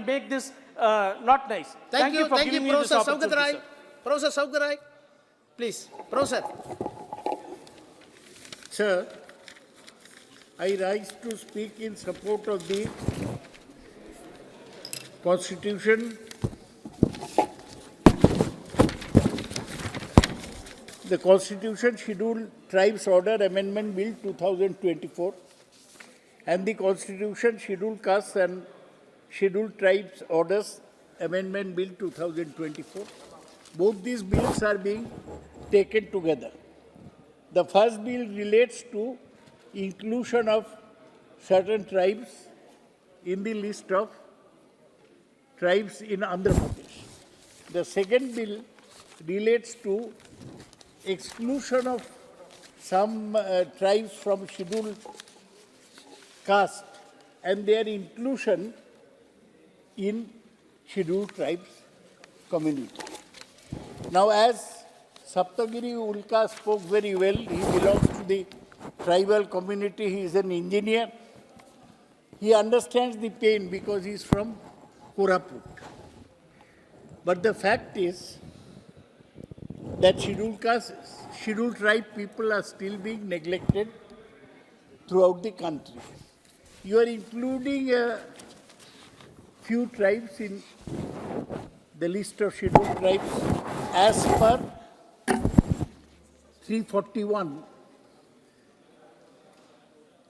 and make this not nice. Thank you for giving me this opportunity, sir. Professor Sougata, please. Professor. Sir, I rise to speak in support of the Constitution, the Constitution Scheduled Tribes Order Amendment Bill 2024 and the Constitution Scheduled Castes and Scheduled Tribes Orders Amendment Bill 2024. Both these bills are being taken together. The first bill relates to inclusion of certain tribes in the list of tribes in Andhra Pradesh. The second bill relates to exclusion of some tribes from scheduled caste and their inclusion in scheduled tribes community. Now, as Saptagiri Ulka spoke very well, he belongs to the tribal community, he is an engineer. He understands the pain because he is from Koraput. But the fact is that scheduled tribe people are still being neglected throughout the country. You are including a few tribes in the list of scheduled tribes as per 341,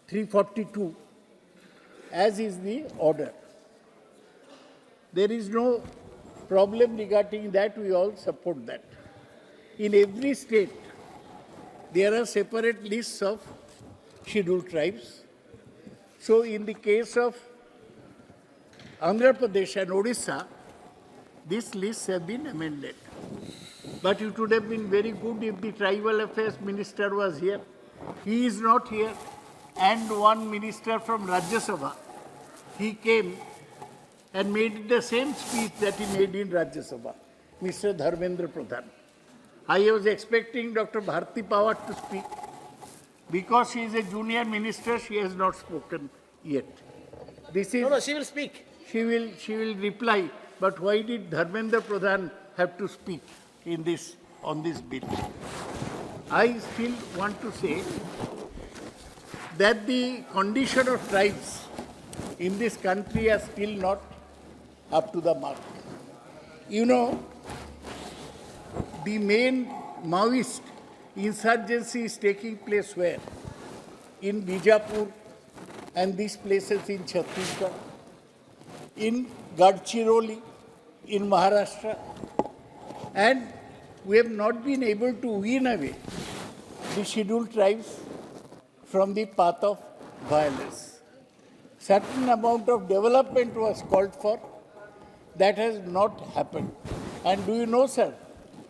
342, as is the order. There is no problem regarding that, we all support that. In every state, there are separate lists of scheduled tribes. So in the case of Andhra Pradesh and Odisha, these lists have been amended. But it would have been very good if the Tribal Affairs Minister was here. He is not here. And one minister from Rajya Sabha, he came and made the same speech that he made in Rajya Sabha, Mr. Dharmendra Pradhan. I was expecting Dr. Bharti Pawar to speak. Because she is a junior minister, she has not spoken yet. No, she will speak. She will reply. But why did Dharmendra Pradhan have to speak on this bill? I still want to say that the condition of tribes in this country are still not up to the mark. You know, the main Maoist insurgency is taking place where? In Bijapur and these places in Chhattisgarh, in Gadchiroli, in Maharashtra, and we have not been able to wean away the scheduled tribes from the path of violence. Certain amount of development was called for. That has not happened. And do you know, sir,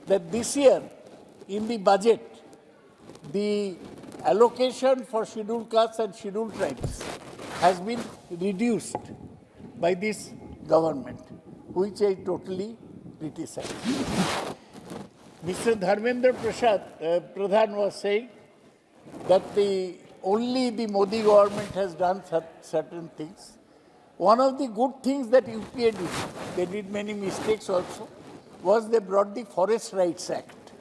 that this year in the budget, the allocation for scheduled castes and scheduled tribes has been reduced by this government, which I totally criticize. Mr. Dharmendra Pradhan was saying that only the Modi government has done certain things. One of the good things that UPA did, they did many mistakes also, was they brought the Forest Rights Act.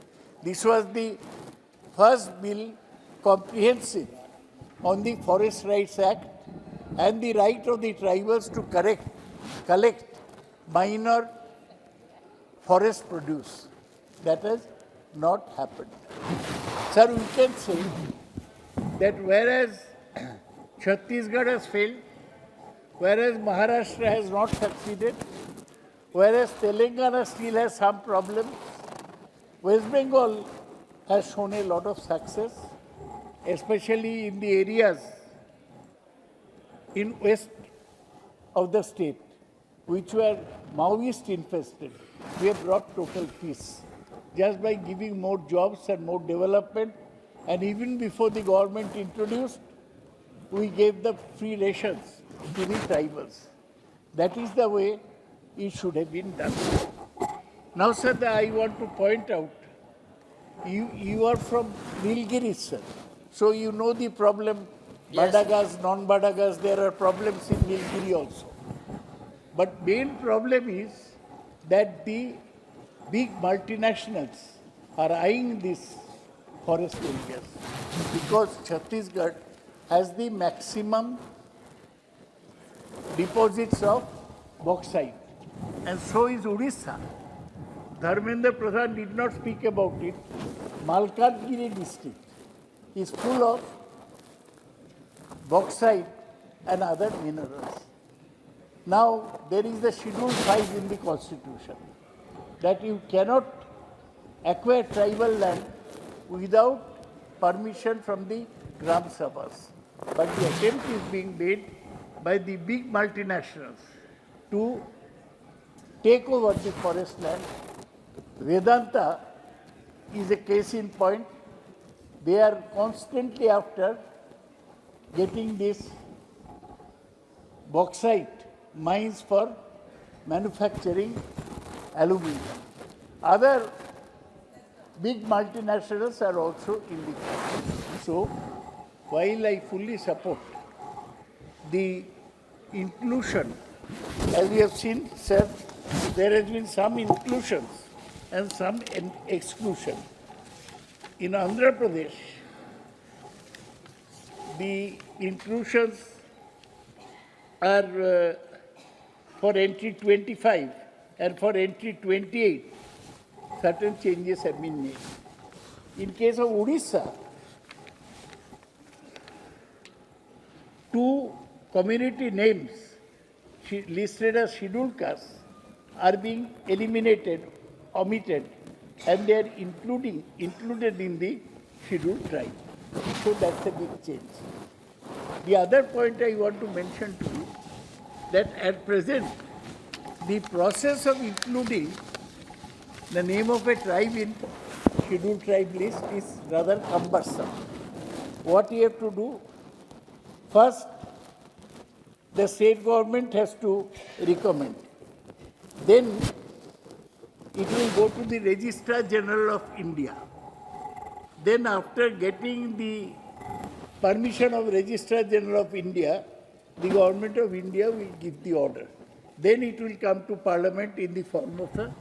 This was the first bill comprehensive on the Forest Rights Act and the right of the tribals to collect minor forest produce. That has not happened. Sir, we can say that whereas Chhattisgarh has failed, whereas Maharashtra has not succeeded, whereas Telangana still has some problems, West Bengal has shown a lot of success, especially in the areas in west of the state, which were Maoist infested. We have brought total peace just by giving more jobs and more development. And even before the government introduced, we gave the free rations to the tribals. That is the way it should have been done. Now, sir, I want to point out, you are from Nilgiris, sir. So you know the problem, Yes. Badagas, non-Badagas, there are problems in Nilgiri also. But main problem is that the big multinationals are eyeing these forest areas because Chhattisgarh has the maximum deposits of bauxite, and so is Odisha. Dharmendra Pradhan did not speak about it. Malkangiri district is full of bauxite and other minerals. Now, there is the Schedule 5 in the Constitution that you cannot acquire tribal land without permission from the Gram Sabhas. But the attempt is being made by the big multinationals to take over the forest land. Vedanta is a case in point. They are constantly after getting this bauxite mines for manufacturing aluminum. Other big multinationals are also in the country. So, while I fully support the inclusion, as we have seen, sir, there has been some inclusions and some exclusion. In Andhra Pradesh, the inclusions are for entry 25 and for entry 28, certain changes have been made. In case of Odisha, 2 community names listed as scheduled castes are being eliminated, omitted, and they are included in the scheduled tribe. So that's a big change. The other point I want to mention to you, that at present, the process of including the name of a tribe in scheduled tribe list is rather cumbersome. What you have to do, first, the state government has to recommend. Then it will go to the Registrar General of India. Then after getting the permission of Registrar General of India, the Government of India will give the order. Then it will come to Parliament in the form of an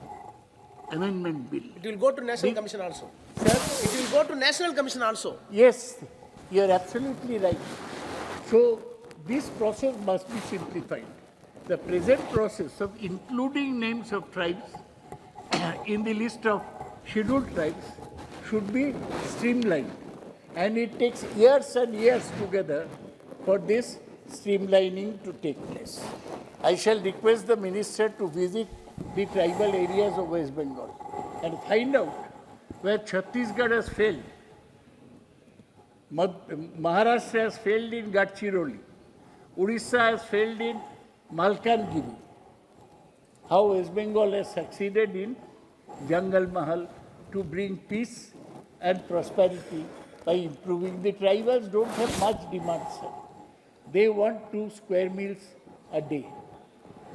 amendment bill. It will go to National Commission also. Sir? It will go to National Commission also. Yes, you are absolutely right. So this process must be simplified. The present process of including names of tribes in the list of scheduled tribes should be streamlined. And it takes years and years together for this streamlining to take place. I shall request the Minister to visit the tribal areas of West Bengal and find out where Chhattisgarh has failed. Maharashtra has failed in Gadchiroli. Odisha has failed in Malkangiri. How West Bengal has succeeded in Jangal Mahal to bring peace and prosperity by improving. The tribals don't have much demand, sir. They want 2 square meals a day.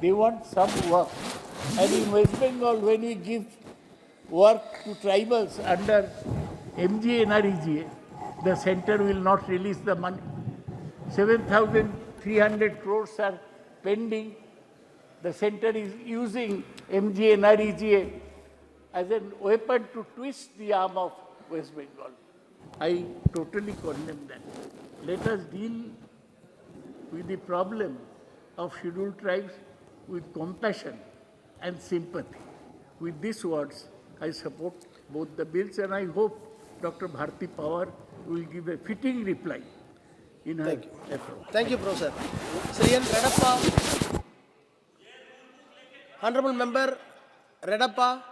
They want some work. And in West Bengal, when we give work to tribals under MGNREGA, the center will not release the money. 7,300 crores are pending. The center is using MGNREGA as a weapon to twist the arm of West Bengal. I totally condemn that. Let us deal with the problem of scheduled tribes with compassion and sympathy. With these words, I support both the bills, and I hope Dr. Bharti Pawar will give a fitting reply in her effort. Thank you, Professor. Sri N. Redappa. Honorable Member Redappa.